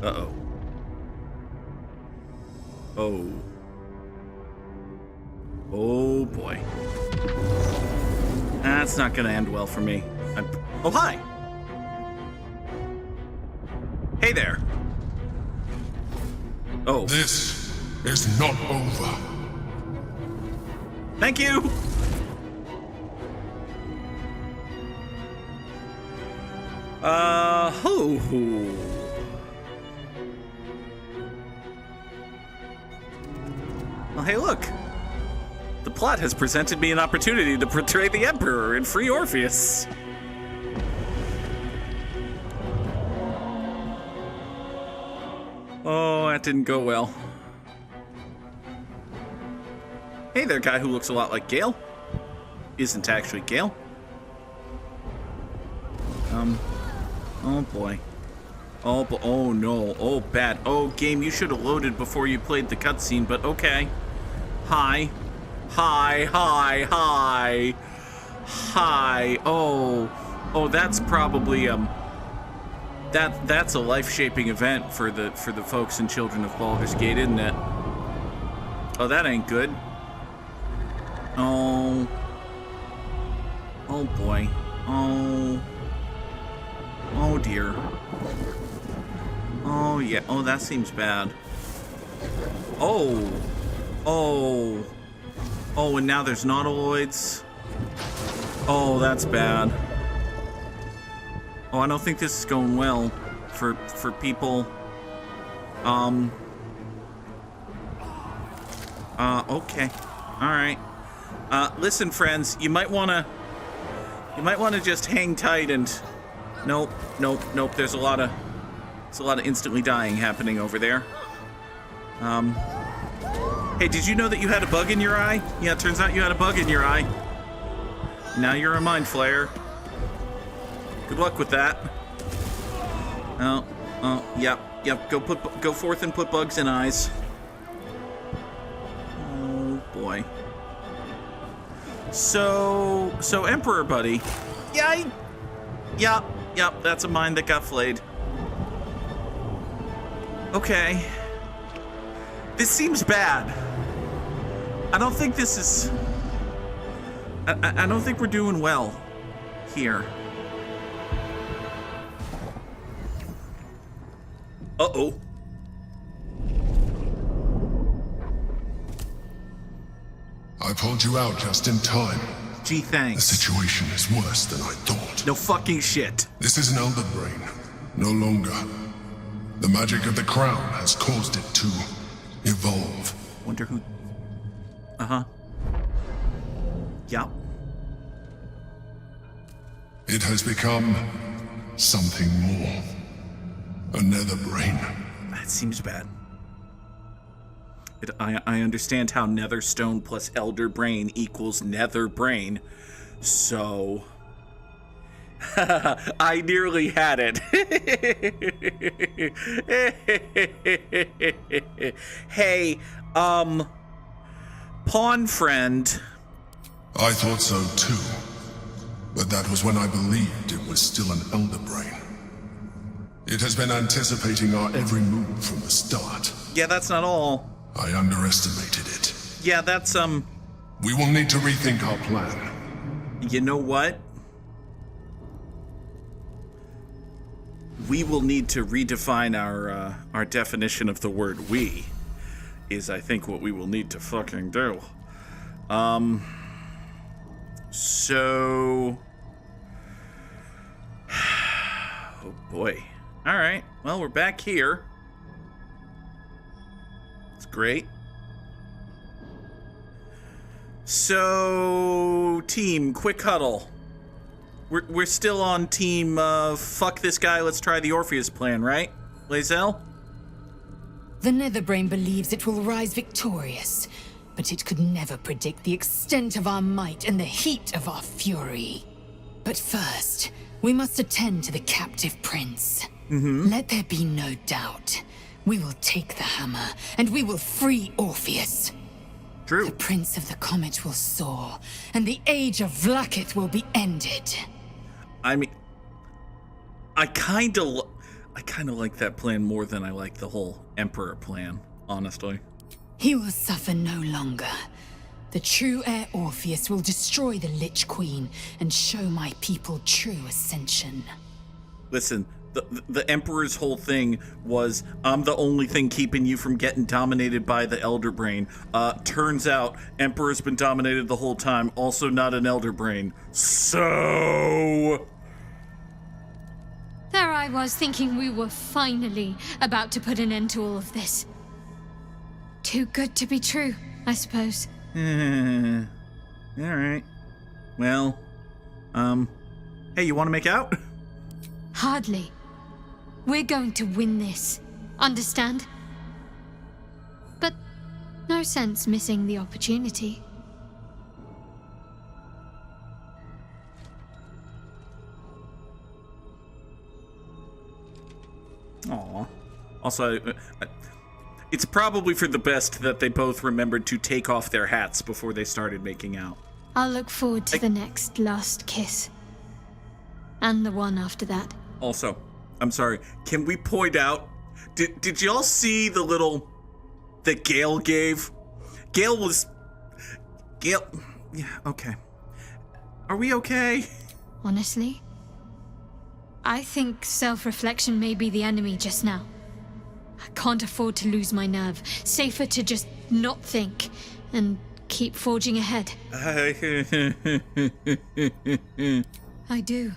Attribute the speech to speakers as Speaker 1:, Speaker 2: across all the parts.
Speaker 1: Uh-oh. Oh. Oh, boy. That's not gonna end well for me. Oh, hi! Hey there! Oh.
Speaker 2: This is not over.
Speaker 1: Thank you! Ho. Well, hey, look. The plot has presented me an opportunity to portray the Emperor and free Orpheus. Oh, that didn't go well. Hey there, guy who looks a lot like Gale. Isn't actually Gale. Oh boy. Oh no. Oh, bad. Oh, game, you should have loaded before you played the cutscene, but okay. Hi. Hi. Oh, that's probably, that's a life-shaping event for the folks and children of Baldur's Gate, isn't it? Oh, that ain't good. Oh boy. Oh dear. Oh yeah. Oh, that seems bad. Oh, and now there's nautiloids. Oh, that's bad. Oh, I don't think this is going well for people. Okay. All right. Listen, friends, you might wanna just hang tight and. Nope. There's a lot of instantly dying happening over there. Hey, did you know that you had a bug in your eye? Yeah, it turns out you had a bug in your eye. Now you're a mind flayer. Good luck with that. Oh, yep. Go forth and put bugs in eyes. Oh boy. So Emperor buddy. Yep, that's a mind that got flayed. Okay. This seems bad. I don't think this is... I don't think we're doing well here. Uh-oh.
Speaker 2: I pulled you out just in time.
Speaker 1: Gee, thanks.
Speaker 2: The situation is worse than I thought.
Speaker 1: No fucking shit.
Speaker 2: This is an elder brain. No longer. The magic of the crown has caused it to evolve.
Speaker 1: Wonder who... Uh-huh. Yep.
Speaker 2: It has become something more. A nether brain.
Speaker 1: That seems bad. I understand how nether stone plus elder brain equals nether brain, so... I nearly had it. Hey, pawn friend.
Speaker 2: I thought so too. But that was when I believed it was still an elder brain. It has been anticipating our every move from the start.
Speaker 1: Yeah, that's not all.
Speaker 2: I underestimated it.
Speaker 1: Yeah, that's,
Speaker 2: We will need to rethink our plan.
Speaker 1: You know what? We will need to redefine our definition of the word we, is I think what we will need to fucking do. So... Oh boy. Alright, well, we're back here. It's great. So, team, quick huddle. We're still on team, fuck this guy, let's try the Orpheus plan, right? Lae'zel?
Speaker 3: The Netherbrain believes it will rise victorious, but it could never predict the extent of our might and the heat of our fury. But first, we must attend to the captive prince. Let there be no doubt. We will take the hammer, and we will free Orpheus.
Speaker 1: True.
Speaker 3: The Prince of the Comet will soar, and the age of Vlaakith will be ended.
Speaker 1: I mean, I I kind of like that plan more than I like the whole Emperor plan, honestly.
Speaker 3: He will suffer no longer. The true heir Orpheus will destroy the Lich Queen and show my people true ascension.
Speaker 1: Listen, the Emperor's whole thing was, I'm the only thing keeping you from getting dominated by the Elder Brain. Turns out, Emperor's been dominated the whole time, also not an Elder Brain. So...
Speaker 4: There I was thinking we were finally about to put an end to all of this. Too good to be true, I suppose.
Speaker 1: Alright. Well, hey, you want to make out?
Speaker 4: Hardly. We're going to win this. Understand? But no sense missing the opportunity.
Speaker 1: Aw. Also, it's probably for the best that they both remembered to take off their hats before they started making out.
Speaker 4: I'll look forward to the next last kiss. And the one after that.
Speaker 1: Also, I'm sorry, can we point out, did y'all see the little, that Gale gave? Gale, yeah, okay. Are we okay?
Speaker 4: Honestly, I think self-reflection may be the enemy just now. I can't afford to lose my nerve. Safer to just not think and keep forging ahead. I do.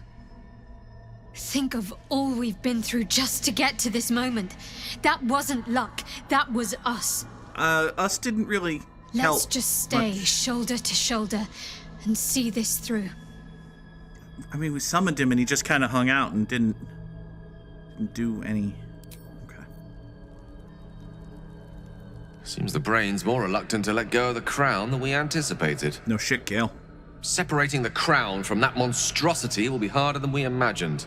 Speaker 4: Think of all we've been through just to get to this moment. That wasn't luck. That was us.
Speaker 1: Us didn't really help.
Speaker 4: Let's just stay shoulder to shoulder and see this through.
Speaker 1: I mean, we summoned him and he just kind of hung out and didn't do any... Okay.
Speaker 5: Seems the Brain's more reluctant to let go of the crown than we anticipated.
Speaker 1: No shit, Gale.
Speaker 5: Separating the crown from that monstrosity will be harder than we imagined.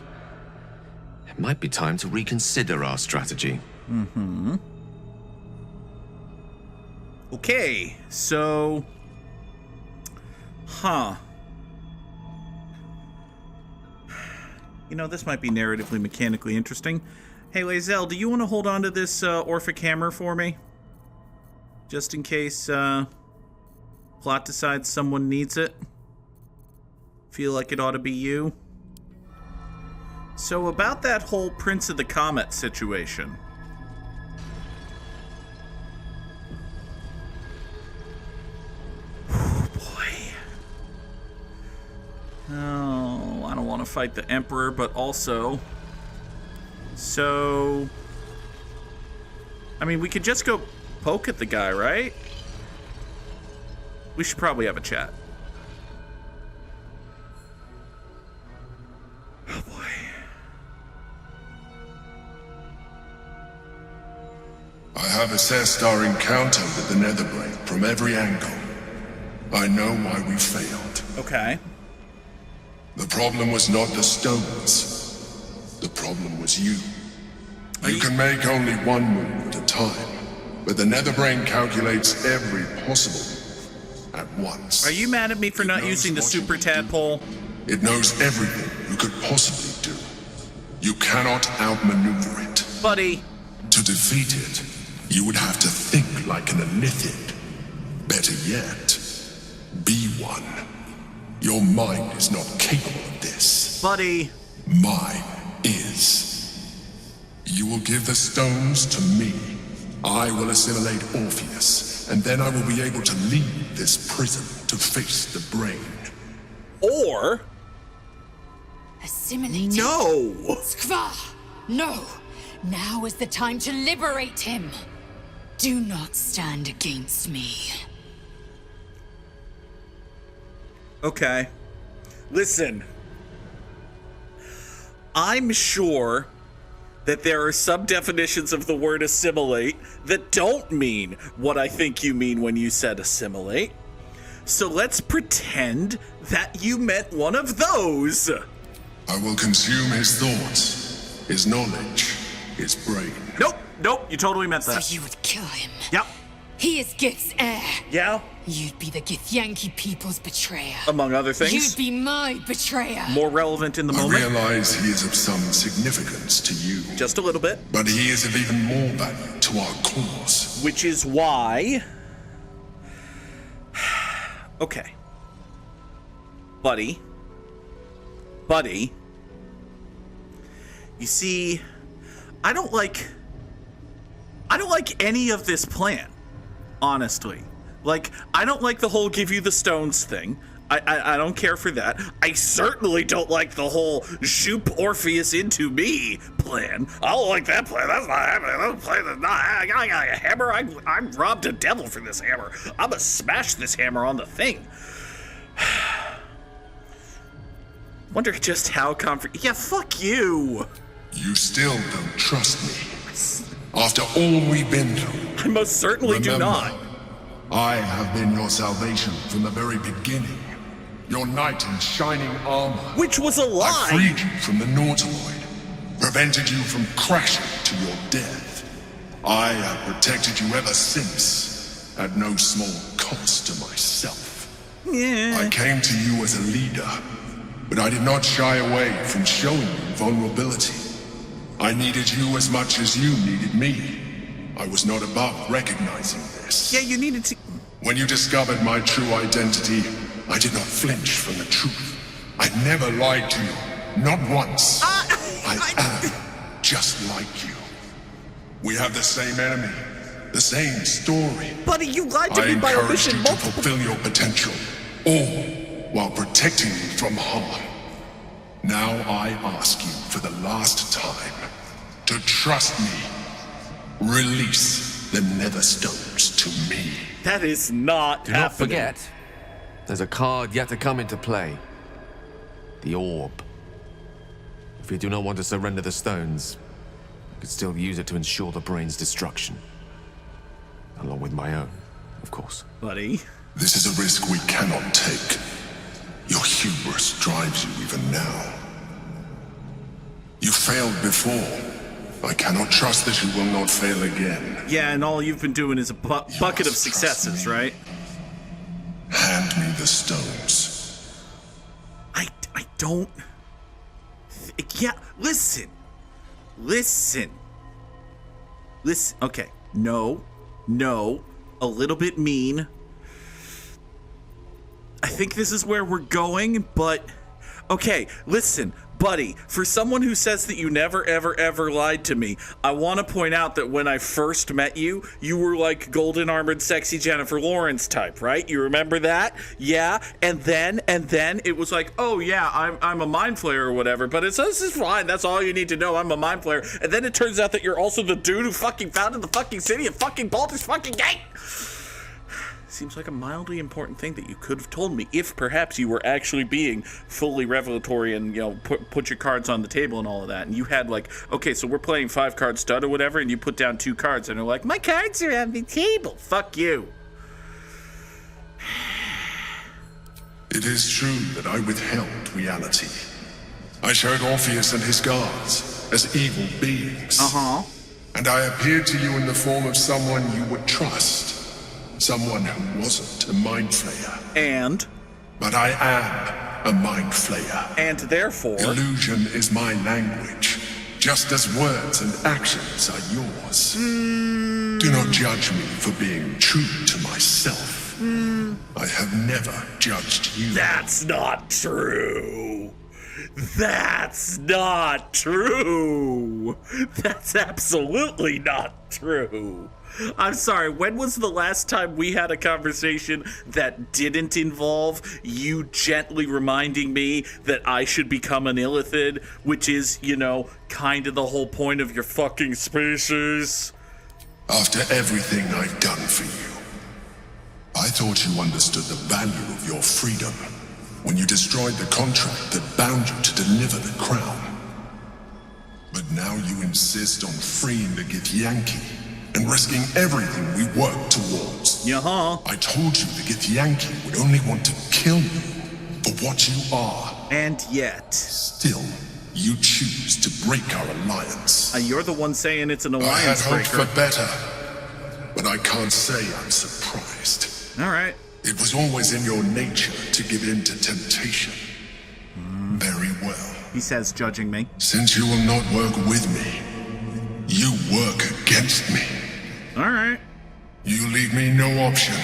Speaker 5: It might be time to reconsider our strategy.
Speaker 1: Mm-hmm. Okay, so... Huh. You know, this might be narratively, mechanically interesting. Hey, Lae'zel, do you want to hold on to this Orphic hammer for me? Just in case plot decides someone needs it. Feel like it ought to be you. So about that whole Prince of the Comet situation. Oh, boy. Oh, I don't want to fight the Emperor, but also... So... I mean, we could just go poke at the guy, right? We should probably have a chat. Oh, boy.
Speaker 2: I have assessed our encounter with the Netherbrain from every angle. I know why we failed.
Speaker 1: Okay.
Speaker 2: The problem was not the stones. The problem was you. You can make only one move at a time, but the Netherbrain calculates every possible move at once.
Speaker 1: Are you mad at me for not using the super tadpole?
Speaker 2: It knows everything you could possibly do. You cannot outmaneuver it.
Speaker 1: Buddy.
Speaker 2: To defeat it, you would have to think like an Elithid. Better yet, be one. Your mind is not capable of this.
Speaker 1: Buddy.
Speaker 2: Mine is. You will give the stones to me. I will assimilate Orpheus, and then I will be able to leave this prison to face the brain.
Speaker 1: Or...
Speaker 3: Assimilate
Speaker 1: No!
Speaker 3: Skva! No! Now is the time to liberate him! Do not stand against me.
Speaker 1: Okay. Listen. I'm sure that there are some definitions of the word assimilate that don't mean what I think you mean when you said assimilate. So let's pretend that you meant one of those.
Speaker 2: I will consume his thoughts, his knowledge, his brain.
Speaker 1: Nope, you totally meant that.
Speaker 3: So you would kill him.
Speaker 1: Yep.
Speaker 3: He is Gith's heir.
Speaker 1: Yeah,
Speaker 3: You'd be the Githyanki people's betrayer.
Speaker 1: Among other things.
Speaker 3: You'd be my betrayer.
Speaker 1: More relevant in the
Speaker 2: I
Speaker 1: moment.
Speaker 2: realize he is of some significance to you,
Speaker 1: Just a little bit.
Speaker 2: but he is of even more value to our cause.
Speaker 1: Which is why... Okay. Buddy. You see, I don't like any of this plan, honestly. Like, I don't like the whole give you the stones thing. I don't care for that. I certainly don't like the whole shoop Orpheus into me plan. I don't like that plan. That's not happening. That plan is not. I got a hammer. I robbed a devil for this hammer. I'm gonna smash this hammer on the thing. Wonder just how comfort. Yeah, fuck you.
Speaker 2: You still don't trust me. After all we've been through.
Speaker 1: I most certainly do
Speaker 2: Remember,
Speaker 1: not.
Speaker 2: I have been your salvation from the very beginning. Your knight in shining armor.
Speaker 1: Which was a
Speaker 2: I
Speaker 1: lie.
Speaker 2: freed you from the Nautiloid, prevented you from crashing to your death. I have protected you ever since, at no small cost to myself.
Speaker 1: Yeah.
Speaker 2: I came to you as a leader, but I did not shy away from showing you vulnerability. I needed you as much as you needed me. I was not above recognizing this.
Speaker 1: Yeah, you needed to.
Speaker 2: When you discovered my true identity, I did not flinch from the truth. I never lied to you, not once. I am just like you. We have the same enemy, the same story.
Speaker 1: Buddy, you lied to
Speaker 2: I
Speaker 1: me by
Speaker 2: encouraged
Speaker 1: omission
Speaker 2: you to
Speaker 1: multiple.
Speaker 2: fulfill your potential, all while protecting you from harm. Now I ask you for the last time to trust me. Release the Netherstones to me.
Speaker 1: That is not
Speaker 5: Do not
Speaker 1: happening.
Speaker 5: forget, there's a card yet to come into play. The orb. If you do not want to surrender the stones, you could still use it to ensure the brain's destruction. Along with my own, of course.
Speaker 1: Buddy.
Speaker 2: This is a risk we cannot take. Your hubris drives you even now. You failed before. I cannot trust that you will not fail again.
Speaker 1: Yeah, and all you've been doing is a bucket of
Speaker 2: must trust
Speaker 1: successes,
Speaker 2: me.
Speaker 1: right?
Speaker 2: Hand me the stones.
Speaker 1: I don't... Yeah, listen. Okay, no, a little bit mean. I think this is where we're going, but... Okay, listen, buddy, for someone who says that you never, ever, ever lied to me, I want to point out that when I first met you, you were like golden armored, sexy Jennifer Lawrence type, right? You remember that? Yeah, and then it was like, oh yeah, I'm a mind flayer or whatever, but this is fine, that's all you need to know, I'm a mind flayer. And then it turns out that you're also the dude who fucking founded the fucking city of fucking Baldur's fucking Gate! Seems like a mildly important thing that you could have told me if perhaps you were actually being fully revelatory and, you know, put your cards on the table and all of that. And you had like, okay, so we're playing 5-card stud or whatever, and you put down 2 cards and they're like, my cards are on the table. Fuck you.
Speaker 2: It is true that I withheld reality. I showed Orpheus and his guards as evil beings. And I appeared to you in the form of someone you would trust. Someone who wasn't a mind flayer.
Speaker 1: And?
Speaker 2: But I am a mind flayer.
Speaker 1: And therefore...
Speaker 2: Illusion is my language, just as words and actions are yours. Do not judge me for being true to myself. I have never judged you.
Speaker 1: That's not true. That's not true. That's absolutely not true. I'm sorry, when was the last time we had a conversation that didn't involve you gently reminding me that I should become an illithid, which is, you know, kind of the whole point of your fucking species?
Speaker 2: After everything I've done for you, I thought you understood the value of your freedom when you destroyed the contract that bound you to deliver the crown. But now you insist on freeing the Githyanki and risking everything we work towards. I told you the Githyanki would only want to kill you for what you are.
Speaker 1: And yet...
Speaker 2: Still, you choose to break our alliance.
Speaker 1: You're the one saying it's an
Speaker 2: I had
Speaker 1: alliance
Speaker 2: hoped
Speaker 1: breaker.
Speaker 2: for better, but I can't say I'm surprised.
Speaker 1: Alright.
Speaker 2: It was always in your nature to give in to temptation. Very well.
Speaker 1: He says, judging me.
Speaker 2: Since you will not work with me, you work against me.
Speaker 1: All right.
Speaker 2: You leave me no option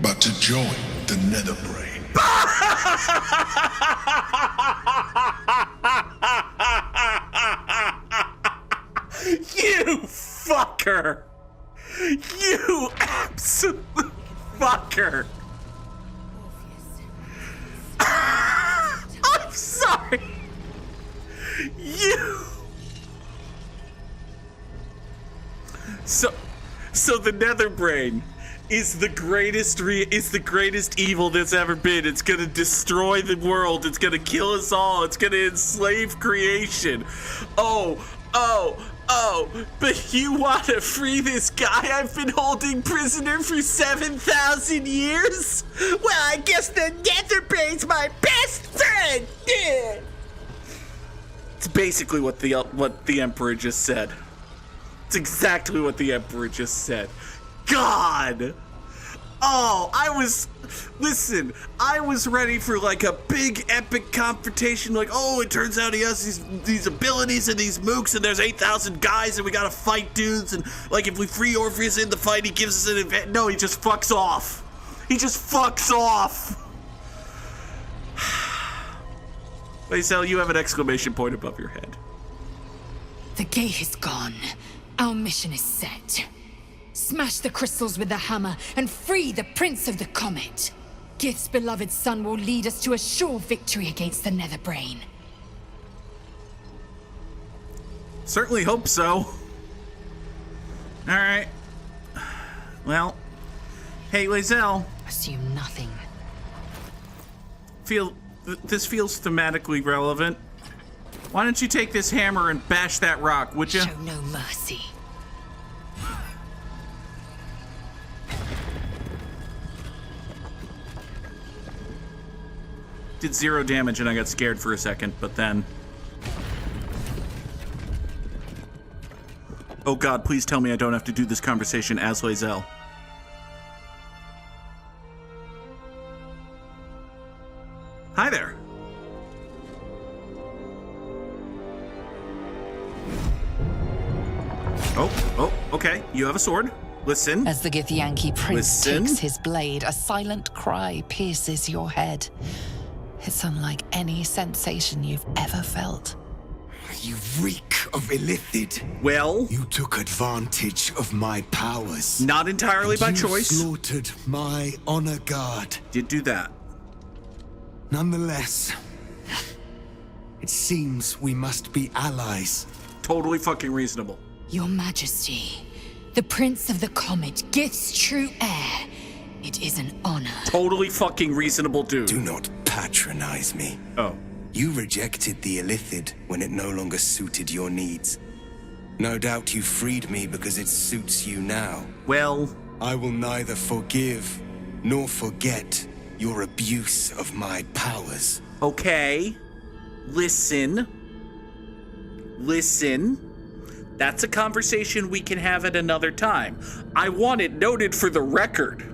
Speaker 2: but to join the Netherbrain.
Speaker 1: You fucker! You absolute fucker! I'm sorry! You... So the Netherbrain is the greatest evil that's ever been. It's gonna destroy the world. It's gonna kill us all. It's gonna enslave creation. Oh, but you want to free this guy I've been holding prisoner for 7,000 years? Well, I guess the Netherbrain's my best friend. Yeah. It's basically what the Emperor just said. It's exactly what the Emperor just said. God! Oh, I was ready for like a big epic confrontation, like, oh, it turns out he has these abilities and these mooks and there's 8,000 guys and we gotta fight dudes and like if we free Orpheus in the fight he gives us an advantage. No, he just fucks off. He just fucks off. Lae'zel, you have an exclamation point above your head.
Speaker 3: The gate is gone. Our mission is set. Smash the crystals with the hammer and free the Prince of the Comet. Gith's beloved son will lead us to a sure victory against the Netherbrain.
Speaker 1: Certainly hope so. Alright. Well, hey, Lae'zel.
Speaker 3: Assume nothing.
Speaker 1: This feels thematically relevant. Why don't you take this hammer and bash that rock, would you?
Speaker 3: Show no mercy.
Speaker 1: Did 0 damage and I got scared for a second, but then... Oh God, please tell me I don't have to do this conversation as Lae'zel. Hi there. Oh, okay. You have a sword. Listen.
Speaker 6: As the Githyanki prince
Speaker 1: Listen.
Speaker 6: takes his blade, a silent cry pierces your head. It's unlike any sensation you've ever felt.
Speaker 7: You reek of illithid.
Speaker 1: Well,
Speaker 7: You took advantage of my powers.
Speaker 1: not entirely by
Speaker 7: You
Speaker 1: choice.
Speaker 7: slaughtered my honor guard.
Speaker 1: Did do that.
Speaker 7: Nonetheless, it seems we must be allies.
Speaker 1: Totally fucking reasonable.
Speaker 3: Your Majesty, the Prince of the Comet, Gith's true heir. It is an honor.
Speaker 1: Totally fucking reasonable dude.
Speaker 7: Do not patronize me.
Speaker 1: Oh.
Speaker 7: You rejected the illithid when it no longer suited your needs. No doubt you freed me because it suits you now.
Speaker 1: Well,
Speaker 7: I will neither forgive nor forget your abuse of my powers.
Speaker 1: okay. Listen. That's a conversation we can have at another time. I want it noted for the record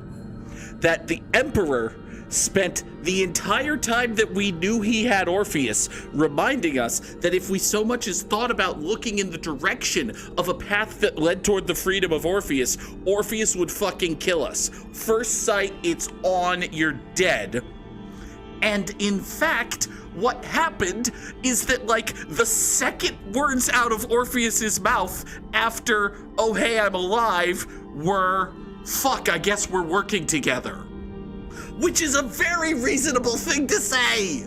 Speaker 1: that the Emperor spent the entire time that we knew he had Orpheus reminding us that if we so much as thought about looking in the direction of a path that led toward the freedom of Orpheus, Orpheus would fucking kill us. First sight, it's on, you're dead. And in fact, what happened is that, like, the second words out of Orpheus's mouth after, oh hey, I'm alive, were, fuck, I guess we're working together. Which is a very reasonable thing to say.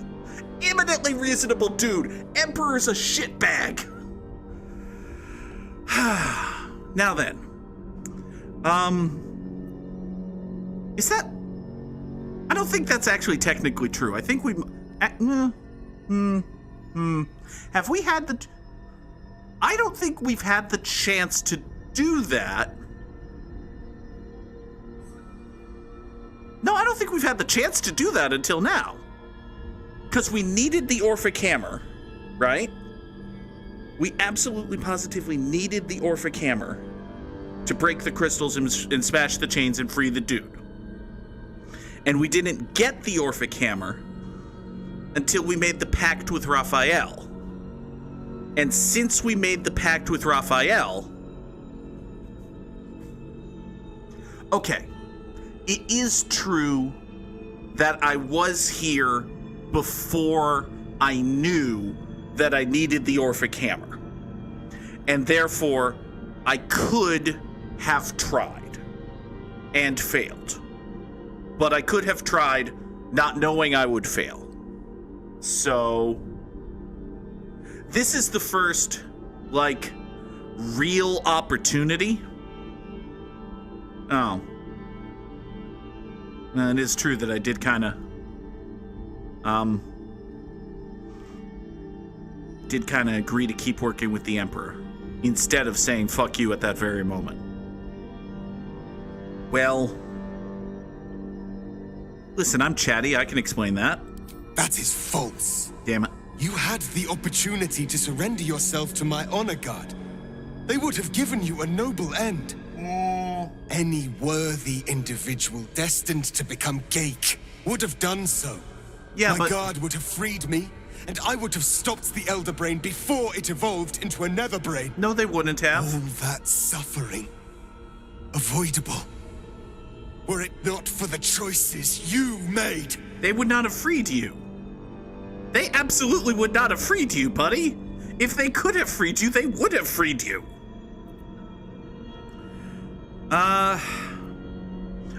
Speaker 1: Eminently reasonable dude. Emperor's a shitbag. Now then. Is that... I don't think that's actually technically true. I think we... Have we had the... I don't think we've had the chance to do that. No, I don't think we've had the chance to do that until now. Because we needed the Orphic Hammer, right? We absolutely positively needed the Orphic Hammer to break the crystals and smash the chains and free the dude. And we didn't get the Orphic Hammer until we made the pact with Raphael. And since we made the pact with Raphael... Okay, it is true that I was here before I knew that I needed the Orphic Hammer. And therefore, I could have tried and failed. But I could have tried not knowing I would fail. So, this is the first, like, real opportunity. Oh. It is true that I did kind of, agree to keep working with the Emperor, instead of saying fuck you at that very moment. Well, listen, I'm chatty, I can explain that.
Speaker 7: That is false.
Speaker 1: Damn it.
Speaker 7: You had the opportunity to surrender yourself to my honor guard. They would have given you a noble end. Any worthy individual destined to become Geik would have done so.
Speaker 1: Yeah,
Speaker 7: my
Speaker 1: but...
Speaker 7: guard would have freed me, and I would have stopped the Elder Brain before it evolved into a Nether Brain.
Speaker 1: No, they wouldn't have.
Speaker 7: All that suffering. Avoidable. Were it not for the choices you made.
Speaker 1: They would not have freed you. They absolutely would not have freed you, buddy. If they could have freed you, they would have freed you.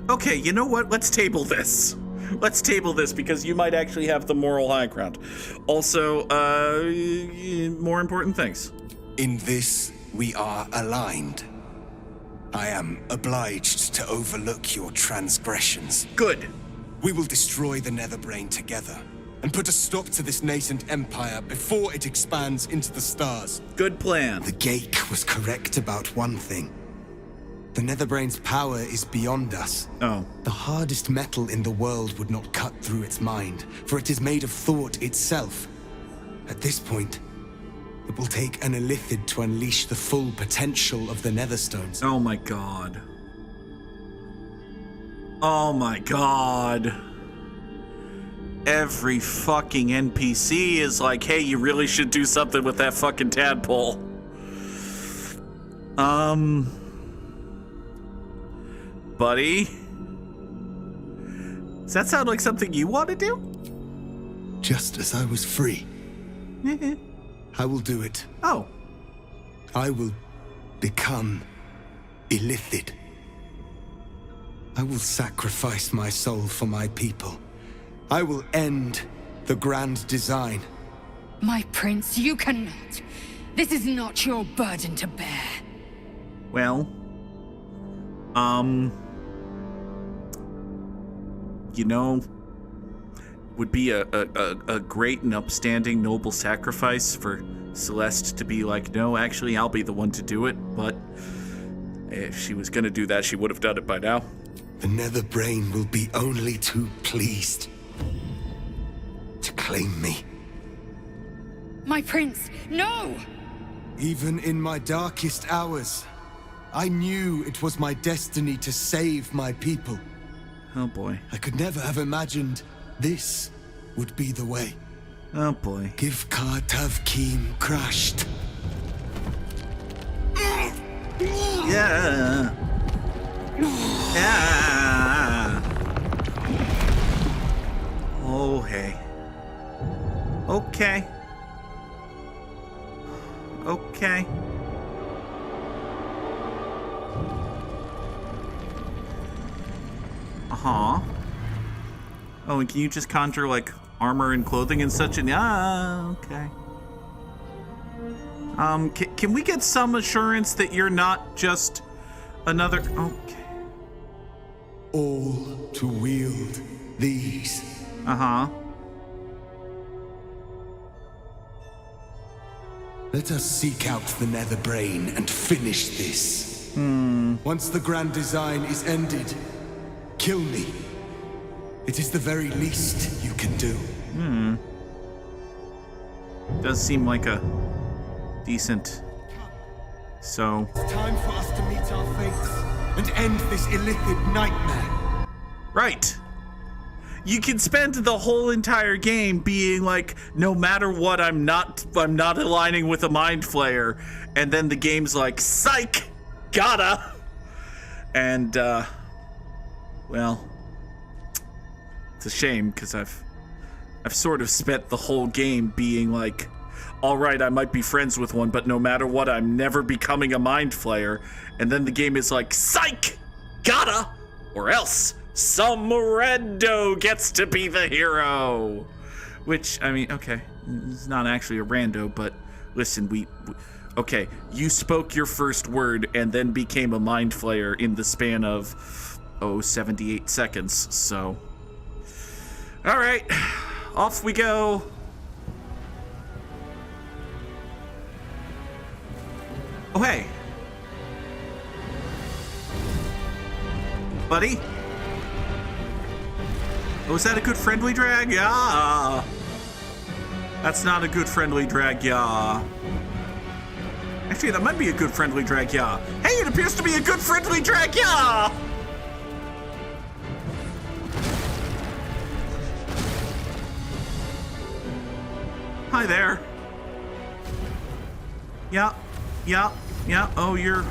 Speaker 1: Okay, you know what? Let's table this. Let's table this because you might actually have the moral high ground. Also, more important things.
Speaker 7: In this, we are aligned. I am obliged to overlook your transgressions.
Speaker 1: Good.
Speaker 7: We will destroy the Netherbrain together and put a stop to this nascent empire before it expands into the stars.
Speaker 1: Good plan.
Speaker 7: The Geik was correct about one thing. The Netherbrain's power is beyond us.
Speaker 1: Oh.
Speaker 7: The hardest metal in the world would not cut through its mind, for it is made of thought itself. At this point, it will take an Illithid to unleash the full potential of the Netherstones.
Speaker 1: Oh my god. Oh my god. Every fucking NPC is like, hey, you really should do something with that fucking tadpole. Buddy? Does that sound like something you want to do?
Speaker 7: Just as I was free. I will do it.
Speaker 1: Oh.
Speaker 7: I will become Illithid. I will sacrifice my soul for my people. I will end the grand design.
Speaker 3: My prince, you cannot. This is not your burden to bear.
Speaker 1: Well, you know, would be a great and upstanding noble sacrifice for Celeste to be like, no, actually, I'll be the one to do it. But if she was going to do that, she would have done it by now.
Speaker 7: The Netherbrain will be only too pleased to claim me.
Speaker 3: My prince, no!
Speaker 7: Even in my darkest hours, I knew it was my destiny to save my people.
Speaker 1: Oh boy.
Speaker 7: I could never have imagined this would be the way.
Speaker 1: Oh boy.
Speaker 7: Give Kartavkim crushed.
Speaker 1: Yeah. Yeah. Oh hey. Okay. Okay. Uh-huh. Oh, and can you just conjure, like, armor and clothing and such? And okay. Can we get some assurance that you're not just another... Okay.
Speaker 7: All to wield these.
Speaker 1: Uh-huh.
Speaker 7: Let us seek out the Netherbrain and finish this. Once the grand design is ended, kill me. It is the very least you can do.
Speaker 1: Does seem like a decent... So...
Speaker 7: It's time for us to meet our fates and end this Illithid nightmare.
Speaker 1: Right. you can spend the whole entire game being like, no matter what, I'm not aligning with a mind flayer, and then the game's like, psych, gotta. And well, it's a shame because I've sort of spent the whole game being like, all right, I might be friends with one, but no matter what, I'm never becoming a mind flayer. And then the game is like, psych, gotta, or else some rando gets to be the hero. Which, I mean, okay, it's not actually a rando, but listen, okay, you spoke your first word and then became a mind flayer in the span of, 78 seconds, so. All right, off we go. Oh, hey. Buddy? Oh, is that a good friendly drag? Yeah. That's not a good friendly drag, yeah. Actually, that might be a good friendly drag, yeah. Hey, it appears to be a good friendly drag, yeah! Hi there. Yeah. Oh, you're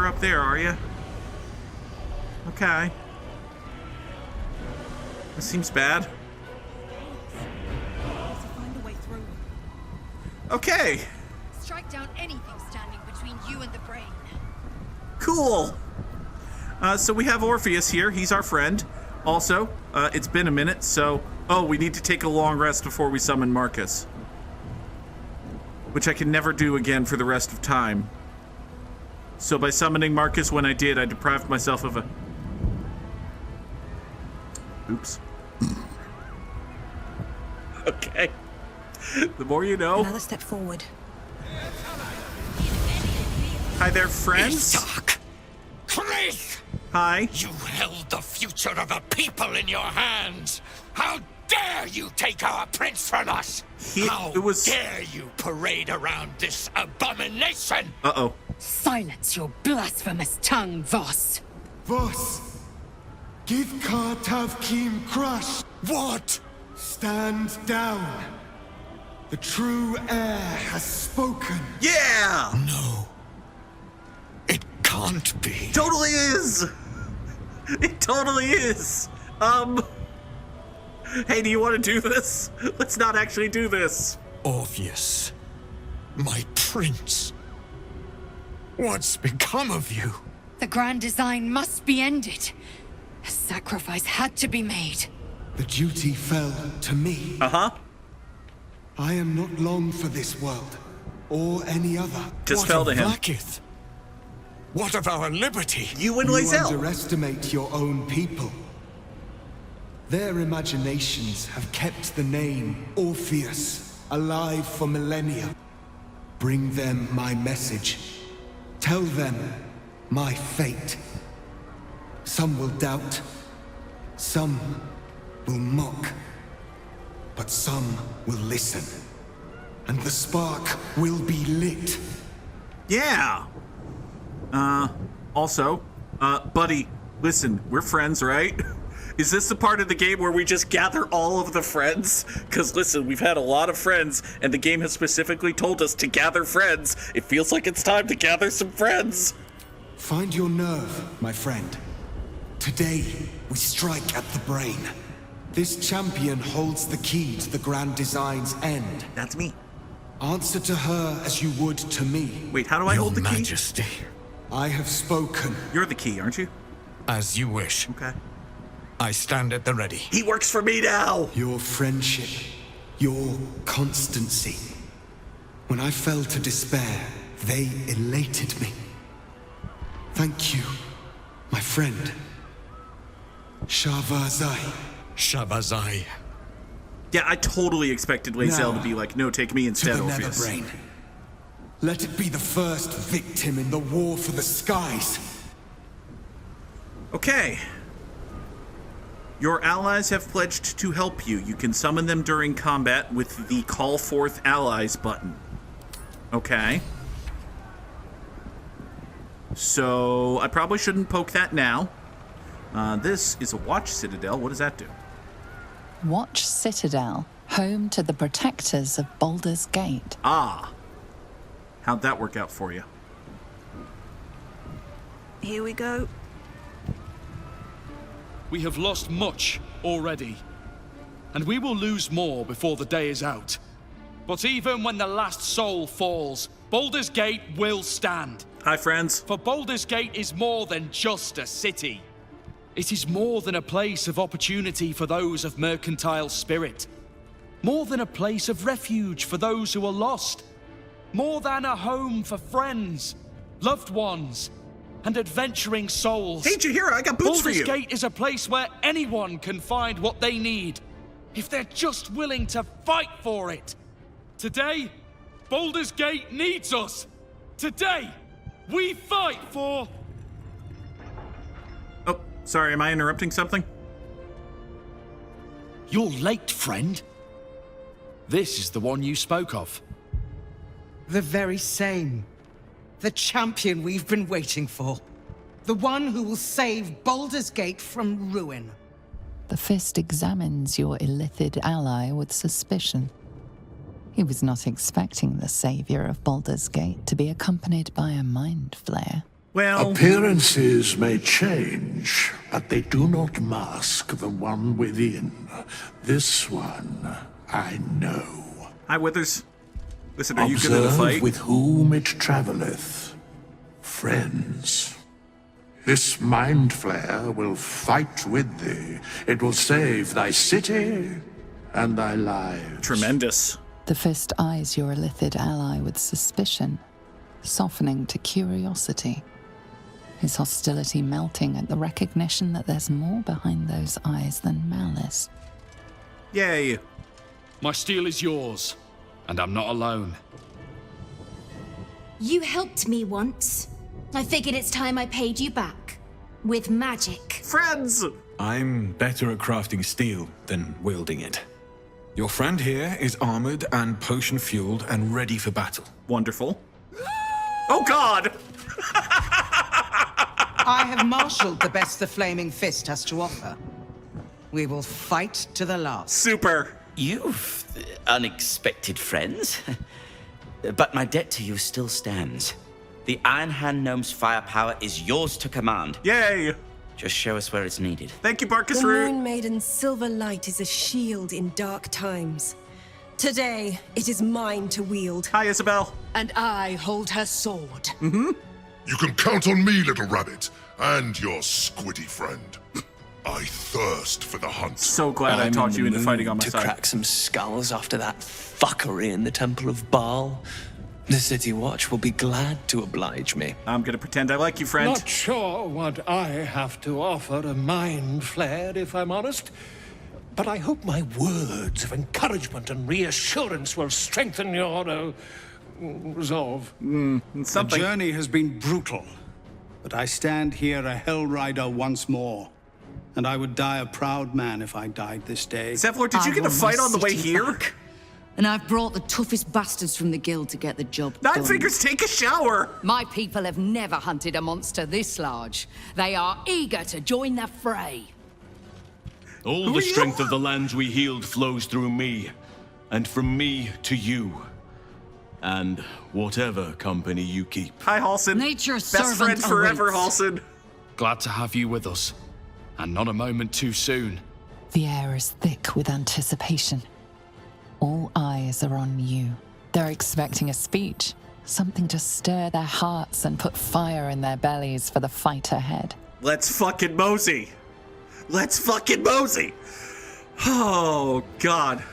Speaker 1: up there, are you? Okay. That seems bad. Okay.
Speaker 3: Strike down anything standing between you and the brain.
Speaker 1: Cool. So we have Orpheus here. He's our friend. Also, it's been a minute, so... Oh, we need to take a long rest before we summon Marcus. Which I can never do again for the rest of time. So by summoning Marcus when I did, I deprived myself of a... Oops. Okay. The more you know.
Speaker 3: Another step forward.
Speaker 1: Hi there, friends.
Speaker 8: Dark. Chris!
Speaker 1: Hi.
Speaker 8: You held the future of the people in your hands. How dare you take our prince from us? How dare you parade around this abomination?
Speaker 1: Uh-oh.
Speaker 3: Silence your blasphemous tongue, Voss.
Speaker 7: Voss, give Kartav Kim crush.
Speaker 8: What?
Speaker 7: Stand down. The true heir has spoken.
Speaker 1: Yeah!
Speaker 8: No. It can't be.
Speaker 1: Totally is! It totally is! Hey, do you want to do this? Let's not actually do this.
Speaker 8: Orpheus, my prince. What's become of you?
Speaker 3: The grand design must be ended. A sacrifice had to be made.
Speaker 7: The duty fell to me.
Speaker 1: Uh-huh.
Speaker 7: I am not long for this world, or any other.
Speaker 1: Just fell to him.
Speaker 8: Blackith? What of our liberty?
Speaker 1: You and
Speaker 7: You
Speaker 1: Lae'zel.
Speaker 7: underestimate your own people. Their imaginations have kept the name Orpheus alive for millennia. Bring them my message. Tell them my fate. Some will doubt. Some will mock. But some will listen. And the spark will be lit.
Speaker 1: Yeah. Also, buddy, listen, we're friends, right? Is this the part of the game where we just gather all of the friends? Because listen, we've had a lot of friends, and the game has specifically told us to gather friends. It feels like it's time to gather some friends.
Speaker 7: Find your nerve, my friend. Today, we strike at the brain. This champion holds the key to the grand design's end.
Speaker 1: That's me.
Speaker 7: Answer to her as you would to me.
Speaker 1: Wait, how do I hold the key?
Speaker 8: Majesty,
Speaker 7: I have spoken.
Speaker 1: You're the key, aren't you?
Speaker 8: as you wish.
Speaker 1: Okay.
Speaker 8: I stand at the ready.
Speaker 1: He works for me now!
Speaker 7: Your friendship, your constancy. When I fell to despair, they elated me. Thank you, my friend. Shavazai.
Speaker 8: Shabazai.
Speaker 1: Yeah, I totally expected Lae'zel to be like, no, take me
Speaker 7: To
Speaker 1: instead,
Speaker 7: the
Speaker 1: Orpheus.
Speaker 7: Netherbrain. Let it be the first victim in the war for the skies.
Speaker 1: Okay. Your allies have pledged to help you. You can summon them during combat with the Call Forth Allies button. Okay. So, I probably shouldn't poke that now. This is a watch citadel. What does that do?
Speaker 6: Watch Citadel, home to the protectors of Baldur's Gate.
Speaker 1: Ah. How'd that work out for you?
Speaker 9: Here we go.
Speaker 10: We have lost much already, and we will lose more before the day is out. But even when the last soul falls, Baldur's Gate will stand.
Speaker 1: Hi, friends.
Speaker 10: For Baldur's Gate is more than just a city. It is more than a place of opportunity for those of mercantile spirit. More than a place of refuge for those who are lost. More than a home for friends, loved ones, and adventuring souls.
Speaker 1: Hey, Jaheira, I got boots for you.
Speaker 10: Baldur's Gate is a place where anyone can find what they need, if they're just willing to fight for it. Today, Baldur's Gate needs us. Today, we fight for...
Speaker 1: Oh, sorry, am I interrupting something?
Speaker 10: You're late, friend. This is the one you spoke of.
Speaker 11: The very same. The champion we've been waiting for. The one who will save Baldur's Gate from ruin.
Speaker 6: The Fist examines your illithid ally with suspicion. He was not expecting the savior of Baldur's Gate to be accompanied by a mind flayer.
Speaker 1: Well...
Speaker 12: Appearances may change, but they do not mask the one within. This one, I know.
Speaker 1: Hi, Withers. Listen, are you good at a
Speaker 12: Observe
Speaker 1: fight?
Speaker 12: with whom it traveleth. Friends. This mind flare will fight with thee. It will save thy city and thy lives.
Speaker 1: Tremendous.
Speaker 6: The Fist eyes your illithid ally with suspicion, softening to curiosity. His hostility melting at the recognition that there's more behind those eyes than malice.
Speaker 1: Yay.
Speaker 10: My steel is yours, and I'm not alone.
Speaker 13: You helped me once. I figured it's time I paid you back. With magic.
Speaker 1: Friends!
Speaker 14: I'm better at crafting steel than wielding it. Your friend here is armored and potion-fueled and ready for battle.
Speaker 1: Wonderful. Oh, God!
Speaker 11: I have marshaled the best the Flaming Fist has to offer. We will fight to the last.
Speaker 1: Super.
Speaker 15: You've unexpected friends. But my debt to you still stands. The Iron Hand Gnome's firepower is yours to command.
Speaker 1: Yay!
Speaker 15: Just show us where it's needed.
Speaker 1: Thank you, Barkus
Speaker 9: The
Speaker 1: Root.
Speaker 9: Moon Maiden's silver light is a shield in dark times. Today, it is mine to wield.
Speaker 1: Hi, Isabel.
Speaker 3: And I hold her sword.
Speaker 2: You can count on me, little rabbit, and your squiddy friend. I thirst for the hunt.
Speaker 1: So glad I talked you into fighting on my
Speaker 16: to
Speaker 1: side.
Speaker 16: crack some skulls after that fuckery in the Temple of Baal. The City Watch will be glad to oblige me.
Speaker 1: I'm gonna pretend I like you, friend.
Speaker 17: Not sure what I have to offer a mind flare, if I'm honest. But I hope my words of encouragement and reassurance will strengthen your resolve.
Speaker 18: The journey has been brutal, but I stand here a Hell Rider once more. And I would die a proud man if I died this day.
Speaker 1: Zevlor, did you get a fight on the way here?
Speaker 19: And I've brought the toughest bastards from the guild to get the job done.
Speaker 1: Nine Fingers, take a shower!
Speaker 3: My people have never hunted a monster this large. They are eager to join the fray.
Speaker 20: All the strength of the lands we healed flows through me, and from me to you. And whatever company you keep.
Speaker 1: Hi, Halsin.
Speaker 19: Nature's
Speaker 1: Best
Speaker 19: servant
Speaker 1: friend forever,
Speaker 19: awaits.
Speaker 1: Halsin.
Speaker 10: Glad to have you with us, and not a moment too soon.
Speaker 6: The air is thick with anticipation. All eyes are on you. They're expecting a speech, something to stir their hearts and put fire in their bellies for the fight ahead.
Speaker 1: Let's fucking mosey. Let's fucking mosey. Oh, God.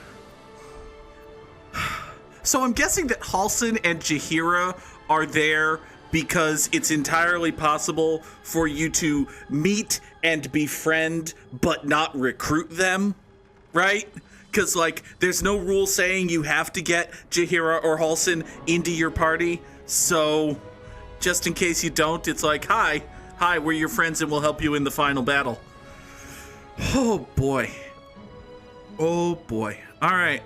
Speaker 1: So I'm guessing that Halsin and Jaheira are there because it's entirely possible for you to meet and befriend but not recruit them, right? Because, like, there's no rule saying you have to get Jaheira or Halsin into your party. So, just in case you don't, it's like, hi, we're your friends and we'll help you in the final battle. Oh, boy. Oh, boy. All right.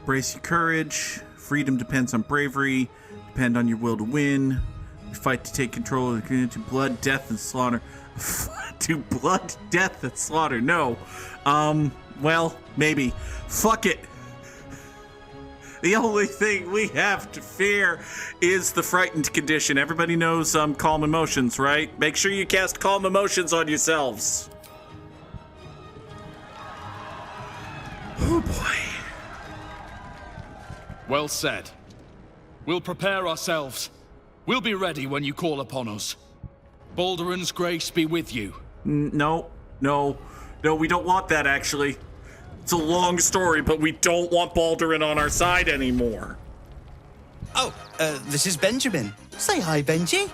Speaker 1: Brace your courage. Freedom depends on bravery. Depend on your will to win. We fight to take control of the community. To blood, death, and slaughter. To blood, death, and slaughter. No. Well, maybe. Fuck it. The only thing we have to fear is the frightened condition. Everybody knows calm emotions, right? Make sure you cast calm emotions on yourselves. Oh boy.
Speaker 10: Well said. We'll prepare ourselves. We'll be ready when you call upon us. Balduran's grace be with you.
Speaker 1: No, we don't want that, actually. It's a long story, but we don't want Baldurin on our side anymore.
Speaker 21: Oh, this is Benjamin. Say hi, Benji.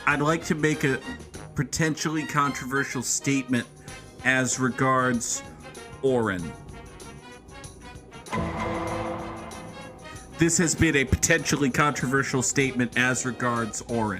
Speaker 1: I'd like to make a potentially controversial statement as regards Orin. This has been a potentially controversial statement as regards Orin.